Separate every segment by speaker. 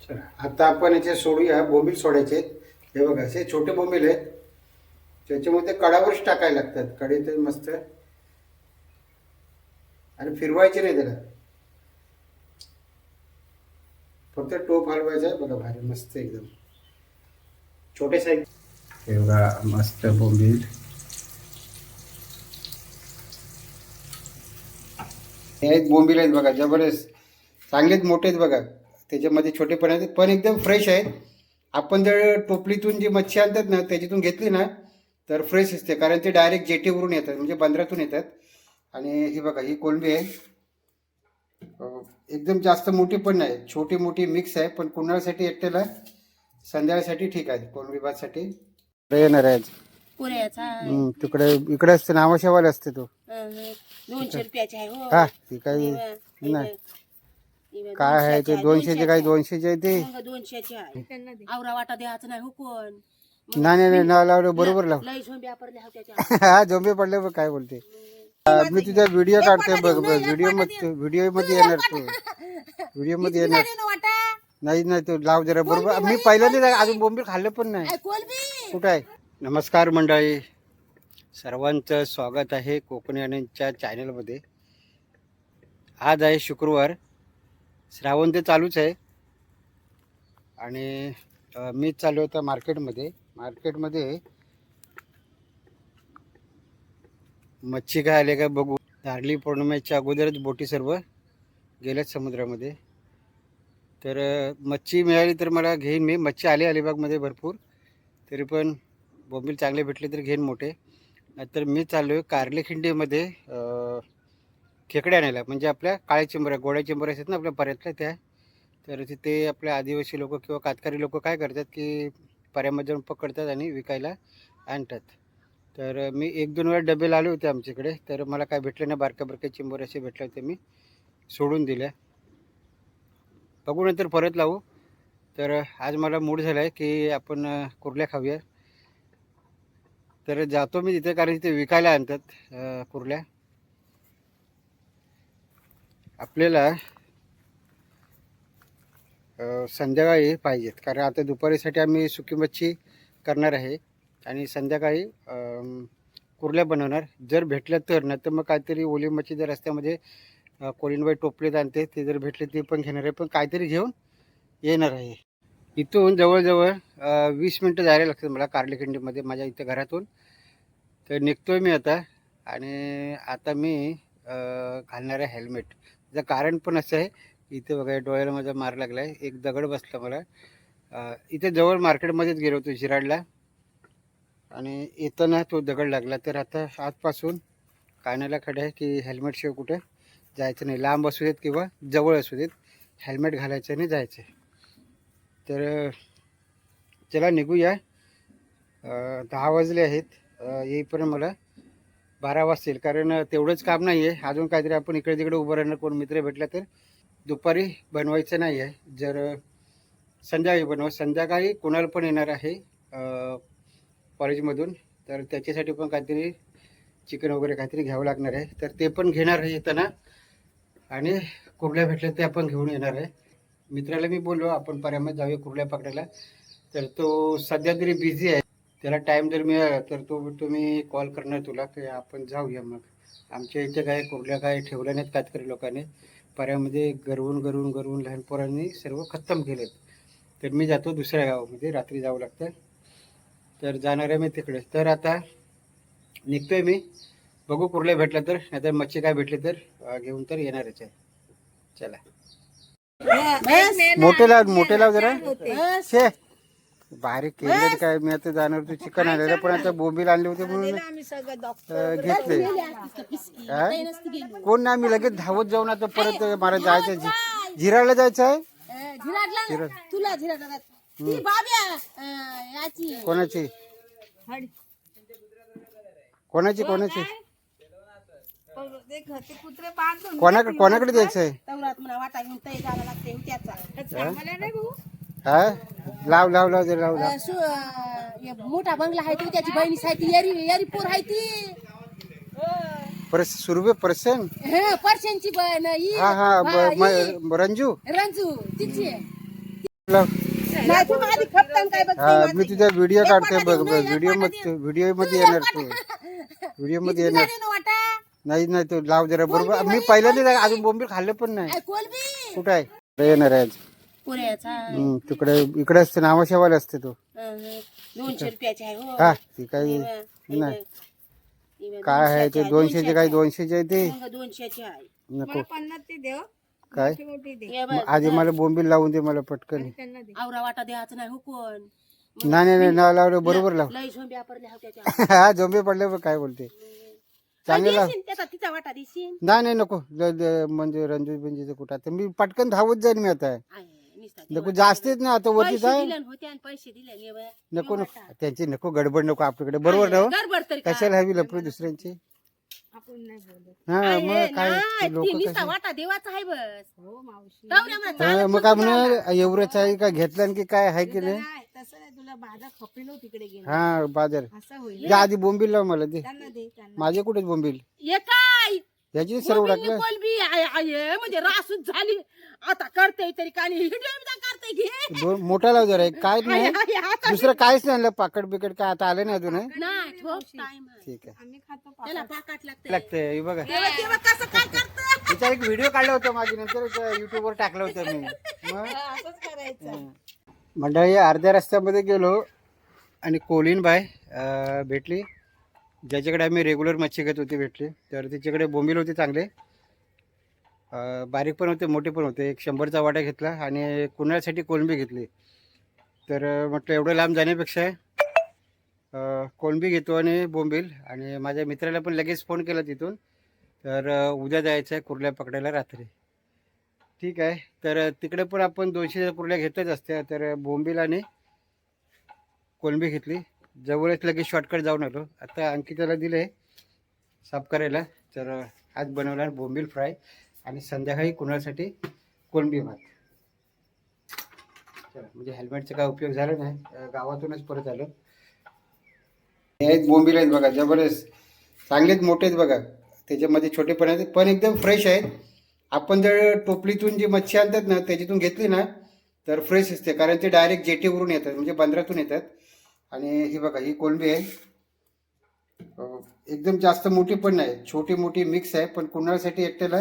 Speaker 1: चला, आता आपण याचे सोडूया. बोंबील सोडायचे आहेत. हे बघा, असे छोटे बोंबील आहेत. त्याच्यामध्ये कडावरच टाकायला लागतात. कढईत मस्त आणि फिरवायचे नाही त्याला, फक्त टोप हलवायचा आहे. बघा, भारी मस्त एकदम छोटे साईज. हे बघा, मस्त बोंबील. हे आहेत बोंबील आहेत बघा, जबरदस्त चांगलेच मोठे आहेत बघा. त्याच्यामध्ये छोटे पण आहेत, पण एकदम फ्रेश आहेत. आपण जर टोपलीतून जी मच्छी आणतात ना त्याच्यातून घेतली ना तर फ्रेश असते, कारण ते डायरेक्ट जेटीवरून येतात, म्हणजे बंदरातून येतात. आणि हे बघा, ही कोलंबी आहे. एकदम जास्त मोठी पण नाही, छोटी मोठी मिक्स आहे. पण कुणासाठी एकट्याला संध्याकाळसाठी ठीक आहे, कोलंबी भातसाठी येणार आहे.
Speaker 2: पुऱ्याचा
Speaker 1: तिकडे इकडे असते, नावाशेवाला असते तो.
Speaker 2: 200 रुपयाचा आहे हो.
Speaker 1: हा, ती काही नाही. काय आहे ते 200चे, काही 200चे आहे ते.
Speaker 2: 200चे आहे. आवरा वाटा द्यायचं नाही हो कोण.
Speaker 1: नाही नाव लावलं बरोबर लाव.
Speaker 2: लई झोंब्या पडल्या होत्या.
Speaker 1: हा, झोंबे पडले बघ, काय बोलते. मी तुझा व्हिडिओ काढतोय बघ, व्हिडिओ मध्ये येणार तू, व्हिडिओ मध्ये येणार. नाही तो लाव जरा बरोबर. मी पहिल्यांदा अजून बोंबील खाल्लं पण नाही. कुठं आहे? नमस्कार मंडळी, सर्वांचं स्वागत आहे कोकणी अण्णांच्या चॅनलमध्ये. आज आहे शुक्रवार, श्रावण ते चालूच आहे. आणि मी चालू होता मार्केटमध्ये मच्छी काय आले का बघू. नारळी पौर्णिमेच्या अगोदरच बोटी सर्व गेल्यात समुद्रामध्ये. तर मच्छी मिळाली तर मला घेईन. मी मच्छी आली अलिबागमध्ये भरपूर, तरी पण बोंबील चांगले भेटले तर घेईन मोठे. नंतर मी चाललो आहे कारलेखिंडीमध्ये खेकडे आणायला, म्हणजे आपल्या काळ्या चिंबऱ्या, गोड्या चिंबऱ्या असतात ना आपल्या पर्यातल्या त्या. तर तिथे आपल्या आदिवासी लोक किंवा कातकरी लोक काय करतात की पर्यामध्ये जाऊन पकडतात आणि विकायला आणतात. तर मी 1-2 वेळा डबे आले होते आमच्याकडे, तर मला काय भेटले नाही. बारक्या चिंबोरे असे भेटले होते, मी सोडून दिल्या. बघू नंतर परत लावू. तर आज मला मूड झाला आहे की आपण कुर्ल्या खाऊया. तर जातो मी तिथे, कारण तिथे विकायला आणतात कुर्ल्या. आपल्याला संध्याकाळी पाहिजेत, कारण आता दुपारीसाठी आम्ही सुकी मच्छी करणार आहे आणि संध्याकाळी कुर्ल्या बनवणार. जर भेटल्या तर, नाही तर मग काहीतरी ओली मच्छी जर रस्त्यामध्ये कोळीनबाई टोपलीत आणते, ते जर भेटले ते पण घेणार आहे. पण काहीतरी घेऊन येणार आहे. इथून जवळजवळ 20 मिनटं जायला लागतात मला कारलेखिंडीमध्ये, माझ्या इथं घरातून. तर निघतोय मी आता. आणि आता मी घालणार आहे हेल्मेट. त्याचं कारण पण असं आहे, इथे बघा डोळ्याला माझा मार लागला आहे, एक दगड बसला मला. इथे जवळ मार्केटमध्येच गेलो होतो शिराडला, आणि येताना तो दगड लागला. तर आता आजपासून कानाला खडे आहे की हेल्मेटशिवाय कुठे जायचं नाही, लांब असू देत किंवा जवळ असू देत, हेल्मेट घालायचं आणि जायचं. तर चला निघूया. 10 वाजले आहेत. येईपर्यंत मला 12 वाजतील, कारण तेवढंच काम नाही आहे. अजून काहीतरी आपण इकडे तिकडे उभं राहणार, कोण मित्र भेटला तर. दुपारी बनवायचं नाही आहे, जर संध्याकाळी बनवा. संध्याकाळी कोणाला पण येणार आहे कॉलेजमधून, तर त्याच्यासाठी पण काहीतरी चिकन वगैरे काहीतरी घ्यावं लागणार आहे. तर ते पण घेणार आहे येताना. आणि कुर्ल्या भेटल्या ते आपण घेऊन येणार आहे. मित्राला मी बोललो आपण पर्यामध्ये जाऊया कुर्ल्या पकडायला, तर तो सध्या तरी बिझी आहे. त्याला टाईम जर मिळाला तर तुम्ही कॉल करणार तुला की आपण जाऊया. मग आमच्या इथे काय कुर्ल्या काय ठेवल्या नाहीत कातकरी लोकांनी, पर्यामध्ये गरवून लहान पोरांनी सर्व खत्तम केलेत. तर मी जातो दुसऱ्या गावामध्ये, रात्री जावं लागतं. तर जाणार आहे मी तिकडे. तर आता निघतोय मी. बघू कुर्ल्या भेटला तर, नाहीतर मच्छी काय भेटली तर घेऊन तर येणारच आहे. चला, मोठे लाव जरा. शे बारीक केले काय. मी आता जाणार होतो चिकन आणायला, पण आता बोंबील आणले होते म्हणून घेतले. कोण नाही, मी लगेच धावत जाऊन आता परत मला जायचं, झिराडला जायचं आहे. कोणाची कोणाकडे द्यायचं आहे? हा, लाव जरा लाव.
Speaker 2: मोठा बंगला आहे तो, त्याची बहिणी आहे, यारी पोर आहे ती.
Speaker 1: सुरभे पर्सन,
Speaker 2: पर्शनची बहीण
Speaker 1: हा रंजू
Speaker 2: तिची नाही, तू आधी खपतान काय बघ
Speaker 1: हा
Speaker 2: ते
Speaker 1: मी
Speaker 2: माझं.
Speaker 1: तुझा व्हिडिओ
Speaker 2: एक
Speaker 1: काढते
Speaker 2: वाटा
Speaker 1: बघ
Speaker 2: देऊ
Speaker 1: बघ
Speaker 2: ना, एक
Speaker 1: व्हिडिओ
Speaker 2: वाटा
Speaker 1: मध्ये
Speaker 2: देऊ.
Speaker 1: व्हिडिओ मध्ये येणार तू व्हिडिओ मध्ये
Speaker 2: किती
Speaker 1: येणार
Speaker 2: झाले ना वाटा?
Speaker 1: नाही नाही तू लाव जरा बरोबर
Speaker 2: कोलबी
Speaker 1: मी
Speaker 2: होई,
Speaker 1: पहिल्यांदा
Speaker 2: कोलबी.
Speaker 1: अजून बोंबील खाल्लं पण नाही
Speaker 2: ऐ, कोलबी.
Speaker 1: कुठं आहे इकडे येणार आहे आज.
Speaker 2: पुऱ्याचा
Speaker 1: तिकडे इकडे असते नावाशेवाला असते तो
Speaker 2: 200 रुपयाचे आहे हो.
Speaker 1: हा ती काही
Speaker 2: हे बघ, हे
Speaker 1: नाही
Speaker 2: बघ. हे बघ,
Speaker 1: काय आहे ते 200चे काय 200चे आहे ते
Speaker 2: मग 200चे आहे.
Speaker 1: नको
Speaker 3: 50 ते देव
Speaker 1: काय
Speaker 3: मोठी दे
Speaker 2: हे बघ,
Speaker 1: आधी मला बोंबील लावून दे मला पटकन
Speaker 3: त्यांना दे.
Speaker 2: आवरा वाटा द्यायचं नाही हो कोण.
Speaker 1: नाही नाही नाही नाव लावलं बरोबर लाव
Speaker 2: लई झोंबे वापरले हो त्याच्या.
Speaker 1: हा झोंबे पडले बघ काय बोलते चांगले लाव
Speaker 2: देशील त्याचा तिचा वाटा देशील.
Speaker 1: नाही नाही नको म्हणजे रणजित बिंजीचं कुठं आता मी पटकन धावत जाईन मी आता
Speaker 2: आहे, नुसता ते
Speaker 1: नको
Speaker 2: वाटा.
Speaker 1: जास्तीच नाही आता वरती
Speaker 2: पैसे
Speaker 1: जाय
Speaker 2: दिले न होते आणि पैसे दिले न हे बघ.
Speaker 1: नको
Speaker 2: हे
Speaker 1: नको
Speaker 2: वाटा.
Speaker 1: त्यांची नको गडबड नको आपल्याकडे बरोबर ना हो?
Speaker 2: गडबड तरी काय?
Speaker 1: कशाला हवी लपडी दुसऱ्यांची
Speaker 3: आपण नाही बोलत.
Speaker 1: हा
Speaker 2: आहे
Speaker 1: मग काय
Speaker 2: ना,
Speaker 1: लोक
Speaker 2: ती नुसता
Speaker 1: कसे
Speaker 2: वाटा देवाचा आहे बस.
Speaker 3: हो मावशी
Speaker 2: जाऊ द्या मला,
Speaker 1: हा,
Speaker 2: चालत
Speaker 1: मग
Speaker 2: पण
Speaker 1: काय
Speaker 2: तुम्हाला.
Speaker 1: म्हणे एवढंच आहे का घेतलं की काय आहे की नाही
Speaker 3: नाही तसं नाही तुला बाधा खपेल हो तिकडे गेला
Speaker 1: हा बाजार
Speaker 3: असं होईल
Speaker 1: या आधी बोंबील लाव मला दे
Speaker 3: त्यांना दे त्यांना
Speaker 1: माझे कुठेच बोंबील
Speaker 2: हे काय
Speaker 1: याची सर्व टाकलं
Speaker 2: कोलबी आहे म्हणजे रासूच झाली आता करते तरी काय करते घे
Speaker 1: मोठा लाव जरा एक कायच नाही
Speaker 2: आहे, आता
Speaker 1: दुसरं काहीच नाही आणलं पाकड बिकड काय आता आलं नाही अजून हे?
Speaker 2: नाही ठोक टाइम आहे.
Speaker 1: ठीक आहे
Speaker 3: आम्ही खातो
Speaker 2: त्याला पाकाट लागते
Speaker 1: लागतंय हे बघा
Speaker 2: तेव्हा कसं काय करतं
Speaker 1: तिचा एक व्हिडिओ काढला होता माझी नंतर युट्यूब वर टाकलं होतं मी मग
Speaker 3: असंच करायचं
Speaker 1: मंडळी अर्ध्या रस्त्यामध्ये गेलो आणि कोलीन बाय भेटली ज्याच्याकडे आम्ही रेग्युलर मच्छी घेत होती भेटली तर तिच्याकडे बोंबील होते चांगले बारीक पण होते मोठे पण होते एक 100चा वाटा घेतला आणि कुणासाठी कोलंबी घेतली तर म्हटलं एवढं लांब जाण्यापेक्षा कोलंबी घेतो आणि बोंबील आणि माझ्या मित्राला पण लगेच फोन केला तिथून तर उद्या जायचं आहे कुर्ल्या पकडायला रात्री ठीक आहे तर तिकडे पण आपण 200 कुर्ल्या घेतच असत्या तर बोंबील आणि कोलंबी घेतली जवळच लगेच शॉर्टकट जाऊन आलो आता अंकिताला दिले साफ करायला तर आज बनवणार बोंबील फ्राय आणि संध्याकाळी कुणासाठी कोलंबी भात चला म्हणजे हेल्मेटचा काय उपयोग झाला नाही गावातूनच परत आलो हे आहेत बोंबील आहेत बघा जबरदस्त चांगलेच मोठे आहेत बघा त्याच्यामध्ये छोटे पण आहेत पण एकदम फ्रेश आहेत आपण जर टोपलीतून जी मच्छी आणतात ना त्याच्यातून घेतली ना तर फ्रेश असते कारण ते डायरेक्ट जेटीवरून येतात म्हणजे बंदरातून येतात आणि ही बघा ही कोलंबी आहे एकदम जास्त मोठी पण नाही छोटी मोठी मिक्स आहे पण कुणासाठी एकट्याला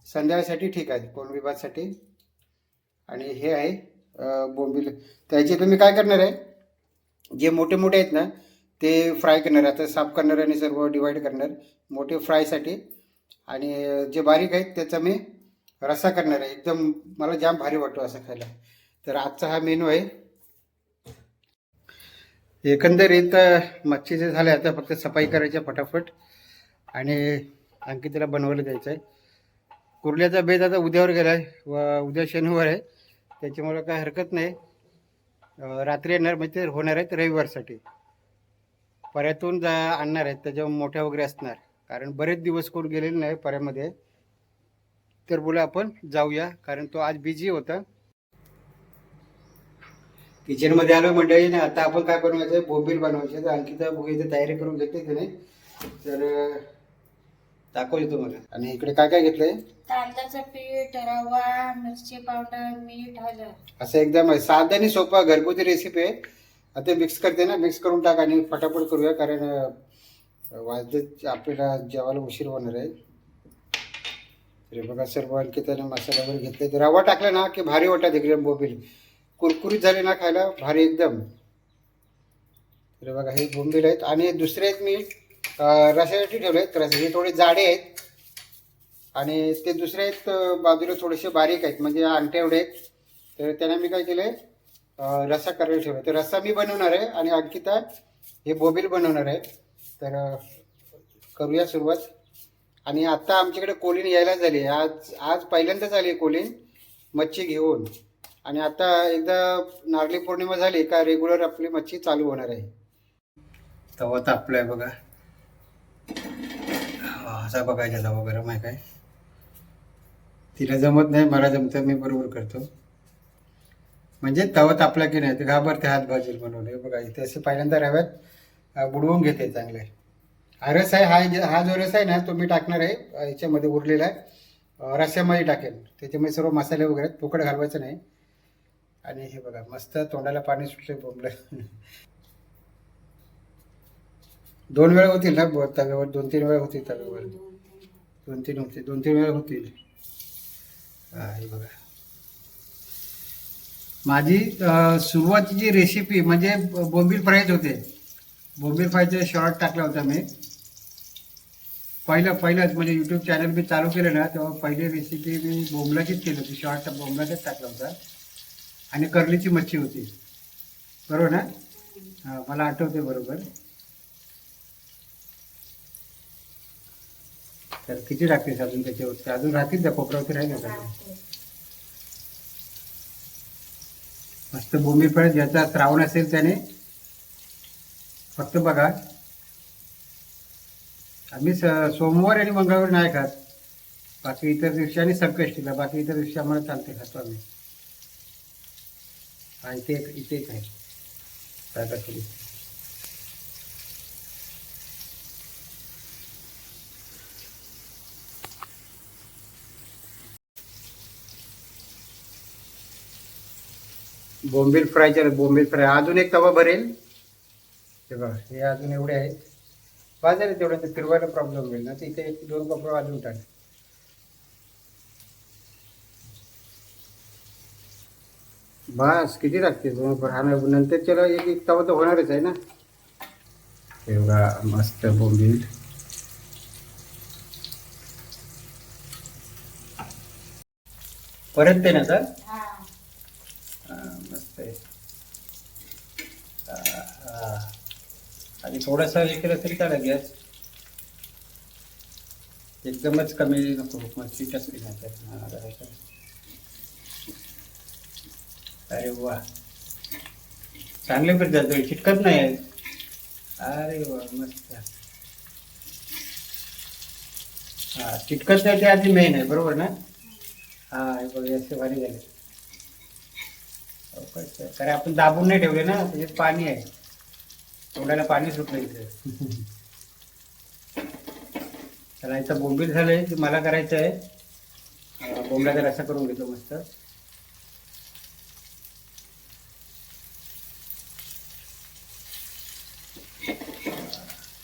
Speaker 1: संध्याकाळसाठी ठीक आहे कोलंबी भातसाठी आणि हे आहे बोंबील त्याचे तुम्ही काय करणार आहे जे मोठे मोठे आहेत ना ते फ्राय करणार आता साफ करणार आणि सर्व डिवाईड करणार मोठे फ्रायसाठी आणि जे बारीक आहेत त्याचा मी रस्सा करणार आहे एकदम मला जाम भारी वाटतो असं खायला तर आजचा हा मेनू आहे एकंदरीत मच्छीचे झाले आता फक्त सफाई करायची फटाफट आणि अंकिताला बनवायला द्यायचं आहे कुर्ल्याचा बेत आता उद्यावर गेला आहे व उद्या शनिवार आहे त्याच्यामुळं काय हरकत नाही रात्री येणार म्हणजे होणार आहेत रविवारसाठी पर्यातून आणणार आहेत त्याच्यावर मोठ्या वगैरे असणार कारण बरेच दिवस कोण गेलेले नाही पर्यामध्ये तर बोला आपण जाऊया कारण तो आज बिझी होता किचनमध्ये आलो मंडळी ना आता आपण काय बनवायचं बोंबील बनवायचे तर अंकिता बघायची तयारी करून घेते त्याने तर दाखवली तुम्हाला आणि इकडे काय काय घेतलंय
Speaker 3: तांदळाचं पीठ रवा मिरची पावडर मीठ हळद
Speaker 1: असं एकदम साधा आणि सोपा घरगुती रेसिपी आहे आता मिक्स करते ना मिक्स करून टाक आणि फटाफट करूया कारण वाजत आपल्याला जेवायला उशीर होणार आहे तर बघा सर्व अंकिताने मसाला वगैरे घेतले तर रवा टाकला ना की भारी वाटत एकदम बोंबील कुरकुरीत झाले ना खायला भारी एकदम तर बघा हे बोंबील आहेत आणि दुसरे आहेत मी रस्यासाठी ठेवले आहेत रस्से हे थोडे जाडे आहेत आणि ते दुसरे आहेत बाजूला थोडेसे बारीक आहेत म्हणजे अंगठ्या एवढे आहेत तर त्यांना मी काय केलं रस्सा करायला ठेवला तर रस्सा मी बनवणार आहे आणि अंकिता हे बोंबील बनवणार आहे तर करूया सुरुवात आणि आत्ता आमच्याकडे कोलीन यायला झाली आज आज पहिल्यांदाच आली कोलीन मच्छी घेऊन आणि आता एकदा नारळी पौर्णिमा झाली का रेग्युलर आपली मच्छी चालू होणार आहे तवा तापलाय बघा असा बघायचा तवा गरम आहे काय तिला जमत नाही मला जमतं मी बरोबर करतो म्हणजे तवा तापला की नाही ते घाबरते हात भाजील बनवले बघा इथे असे पहिल्यांदा रव्यात बुडवून घेते चांगले हा रस आहे हा जो रस आहे ना तो मी टाकणार आहे याच्यामध्ये उरलेला आहे रस्स्यामध्ये टाकेल त्याच्यामध्ये सर्व मसाले वगैरे फुकट घालवायचं नाही आणि हे बघा मस्त तोंडाला पाणी सुटले बोंबलं. 2 वेळा होतील ना तव्यावर, 2-3 वेळा होतील तव्यावर. 2-3 होते, 2-3 वेळा होतील. हा हे बघा माझी सुरुवातीची रेसिपी म्हणजे बोंबील फ्रायच होते. बोंबील फ्रायचे शॉर्ट टाकला होता मी पहिलंच म्हणजे यूट्यूब चॅनल मी चालू केलं ना तेव्हा पहिली रेसिपी मी बोंबलाचीच केली होती. शॉर्ट बोंबलाचाच टाकला होता आणि कर्लीची मच्छी होती. बरोबर ना? हां मला आठवते बरोबर. तर किती टाकतेस अजून त्याच्यावरती? अजून राहतील त्या कोपऱ्यावरती राहील का? मस्त बोंबील फ्राय ज्याचा श्रावण असेल त्याने फक्त बघा. आम्ही सोमवार आणि मंगळवार नाही खात, बाकी इतर दिवशी आणि संकष्टीला, बाकी इतर दिवशी आम्हाला चालते, खातो आम्ही. हा इथे एक आहे ताटाखाली. बोंबील फ्राय अजून एक तवा भरेल. हे बघा हे अजून एवढे आहेत. बाजार आहे तेवढं, ते फिरवायला प्रॉब्लेम होईल ना. तिथे 1-2 कपडे अजून टाक. बस किती लागते नंतर त्याला एक तवा तर होणारच आहे ना. हे बघा मस्त बोंबील. परत ते ना तर मस्त आहे. आणि थोडासा हे केलं तरी काय गॅस एकदमच कमी नको, मच्छी टाकते ना तर. अरे वा चांगले पण जातो, चिटकत नाही आहे. अरे वा मस्त. हा चिटकत नाही ते आधी मेन आहे, बरोबर ना? हा हे बघा असे भारी झाले. कारण आपण दाबून नाही ठेवले ना, त्याच्यात पाणी आहे, तोंडाला पाणी सुटलं इथे. त्याला इथं बोंबील झालंय की मला करायचं आहे बोंबलाचा रस्सा करून घेतो मस्त.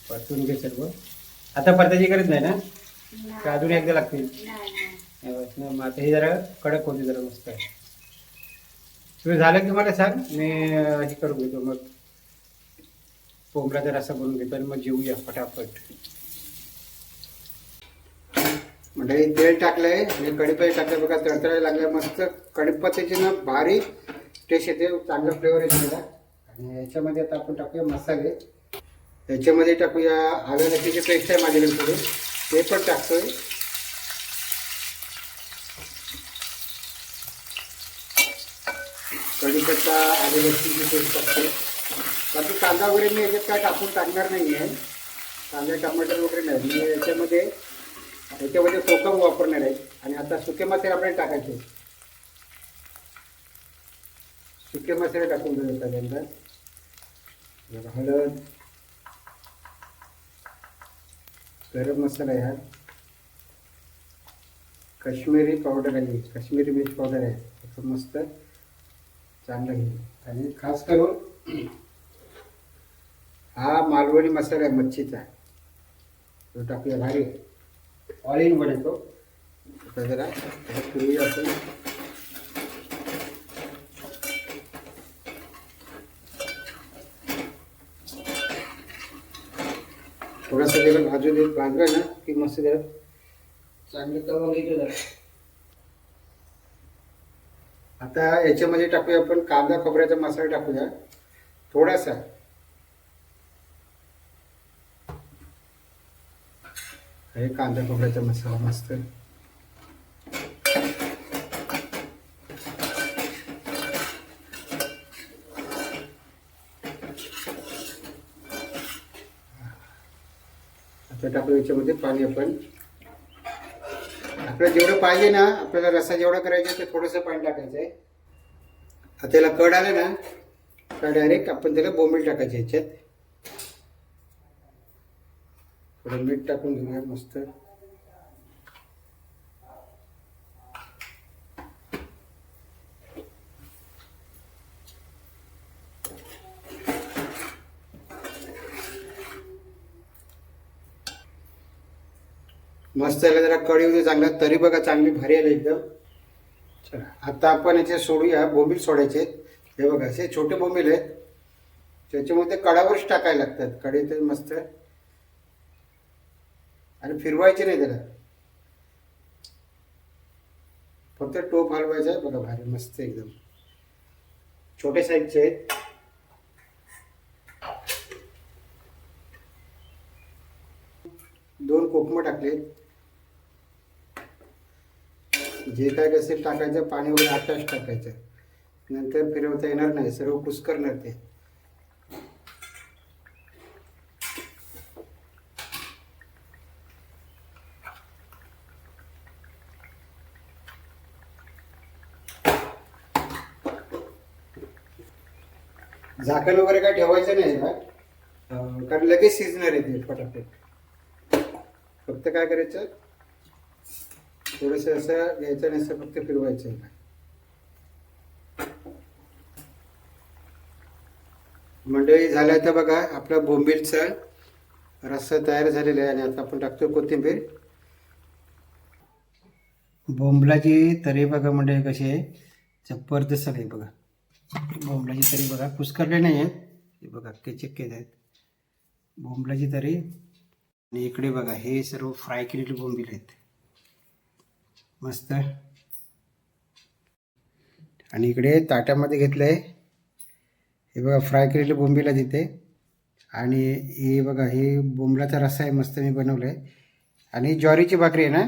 Speaker 1: परतून घे सर्व. आता परताची गरज नाही ना, का अजून एकदा लागतील? मग आता हे जरा कडक होते जरा मस्त. तुझं झालं की मला सांग, मी हे करून घेतो मग बोंबलाचा रस्सा करून घेतो आणि मग जेवूया फटाफट. म्हणजे तेल टाकलंय आणि कढीपत्ता टाकलं बघा, तडतडायला लागलं मस्त. कढीपत्त्याची ना भारी टेस्ट येते, चांगला फ्लेवर येते त्याला. आणि याच्यामध्ये आता आपण टाकूया मसाले. याच्यामध्ये टाकूया आलं लसूणची पेस्ट आहे माझ्याकडे थोडी, ते पण टाकतोय. कढीपत्ता आलं लसूणची पेस्ट टाकतोय. बाकी कांदा वगैरे मी याच्यात काय टाकणार नाही आहे, कांदा टमाटर वगैरे नाही. मी याच्यामध्ये कोकम वापरणार आहे. आणि आता सुके मसाले आपल्याला टाकायचे. सुके मसाले टाकून घेऊ पहिल्यांदा. हळद, गरम मसाला आहे, काश्मीरी पावडर आहे, काश्मीरी मिर्च पावडर आहे, मस्त चांगलं आहे. आणि खास करून हा मालवणी मसाला आहे मच्छीचा, तो टाकूया. भारी ऑल इन वन येतो. जरा फिरूया आपण. थोडासा त्याला भाजला ना की मस्त जरा चांगलं तवा घ्यायचं जरा. आता याच्यामध्ये टाकूया आपण कांदा खोबऱ्याचा मसाला टाकूया थोडासा. हे कांदा खोबऱ्याचा मसाला मस्त. आता टाकू याच्यामध्ये पाणी. आपण आपल्याला जेवढं पाहिजे ना, आपल्याला रस्सा जेवढा करायचा ते थोडंसं पाणी टाकायचं आहे. आता त्याला कड आलं ना का डायरेक्ट आपण त्याला बोंबील टाकायचे. ह्याच्यात थोडं मीठ टाकून घेऊया मस्त. मस्त याला जरा कढी होते चांगला, तरी बघा चांगली भारी आली एकदम. चला आता आपण याचे सोडूया, बोंबील सोडायचे आहेत. हे बघा असे छोटे बोंबील आहेत, त्याच्यामध्ये कडावरच टाकायला लागतात. कढी तर मस्त आणि फिरवायचे नाही त्याला, फक्त टोप हलवायचा आहे. बघा भारी मस्त एकदम छोटे साईजचे आहेत. दोन कोकमं टाकले, जे काय असेल टाकायचं, पाणी वगैरे आताच टाकायचं, नंतर फिरवता येणार नाही, सर्व कुस्करणार ते. झाकण वगैरे काय ठेवायचं नाही का, कारण लगेच शिजणार आहे ते पटापट. फक्त काय करायचं, थोडस असं घ्यायचं आणि असं फक्त फिरवायचं. मंडळी झालं तर बघा आपला बोंबीलचा रस्सा तयार झालेला आहे. आणि आता आपण टाकतो कोथिंबीर. बोंबलाची तरी बघा मंडळी कशी आहे, जबरदस्त आहे. बघा बोंबलाची तरी बघा, कुस्करले नाही आहेत, हे बघा चिक्के आहेत बोंबलाची तरी. आणि इकडे बघा हे सर्व फ्राय केलेले बोंबील आहेत मस्त. आणि इकडे ताट्यामध्ये घेतलं आहे, हे बघा फ्राय केलेले बोंबील आहे तिथे. आणि हे बघा हे बोंबलाचा रस्सा आहे, मस्त मी बनवलं आहे. आणि ज्वारीची भाकरी आहे ना,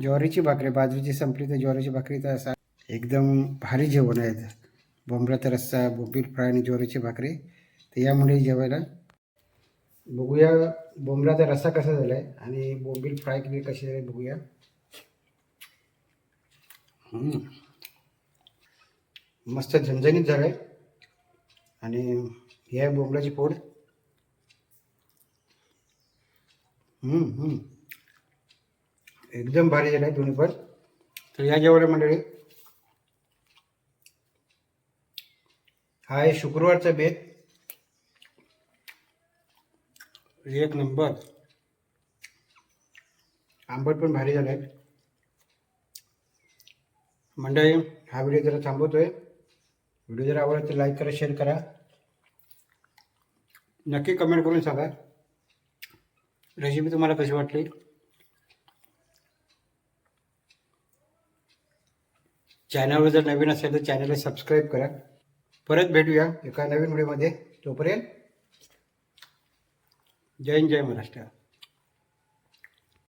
Speaker 1: ज्वारीची भाकरी, बाजरीची संपली तर ज्वारीची भाकरी. तर असा एकदम भारी जेवण आहे, बोंबलाचा रस्सा, बोंबील फ्राय आणि ज्वारीची भाकरी. तर यामुळे जेवायला बघूया बोंबलाचा रस्सा कसा झाला आहे आणि बोंबील फ्राय केली कशी आहे बघूया. मस्त झणझणीत झालं आहे. आणि हे आहे बोंबलाची फोड. एकदम भारी झालं आहे दोन्ही पण. तर या जेवायला मंडळी, हा आहे शुक्रवारचा बेत, एक नंबर. आंबट पण भारी झालं आहे मंडळी. हा व्हिडिओ जरा थांबवतोय. व्हिडिओ जर आवडला तर लाईक करा, शेअर करा, नक्की कमेंट करून सांगा रेसिपी तुम्हाला कशी वाटली. चॅनलवर जर नवीन असेल तर चॅनलला सबस्क्राईब करा. परत भेटूया एका नवीन व्हिडिओमध्ये. तोपर्यंत जय हिंद, जय महाराष्ट्र.